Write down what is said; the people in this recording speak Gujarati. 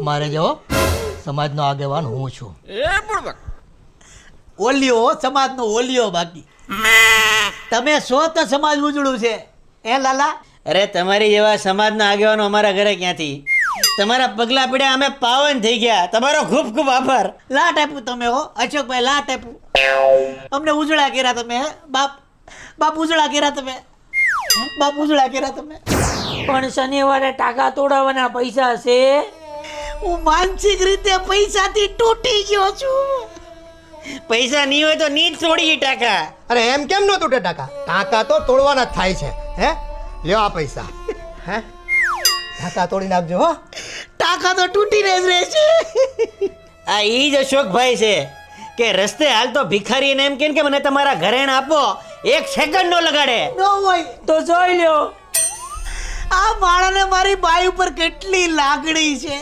મારે જો સમાજનો આગેવાન હું છું. એ પણ ઓલિયો સમાજનો ઓલિયો. બાકી તમે છો તો સમાજ ઉજળું છે. એ લાલા, અરે તમારી જેવા સમાજના આગેવાનો અમારા ઘરે ક્યાંથી? તમારા પગલા પડ્યા અમે પાવન થઈ ગયા. તમારો ખૂબ ખૂબ આભાર. લાટ આપ્યું તમે હો અશોકભાઈ, લાટ આપ્યું. અમને ઉજળા કર્યા તમે. બાપ ઉજળા કર્યા તમે. બાપ ઉજળા કર્યા તમે. પણ શનિવારે ટાકા તોડાવવાના પૈસા છે. હું માનસિક રીતે પૈસાથી તૂટી ગયો છું. પૈસા નહીં હોય તો નીચ તોડી ટાકા. અરે એમ કેમ ન તૂટે ટાંકા? ટાંકા તો તોડવાના જ થાય છે. હે, લ્યો આ પૈસા. હે, ટાંકા તોડી નાખજો હો. ટાકા તો તૂટીને જ રહે છે. આ ઈ જ અશોકભાઈ છે કે રસ્તે હાલતો ભિખારીને એમ કે મને તમારા ઘરેણ આપો, 1 સેકન્ડ નો લગાડે. ન હોય તો જોઈ લ્યો. આ માણસને મારી બાઈ ઉપર કેટલી લાગણી છે.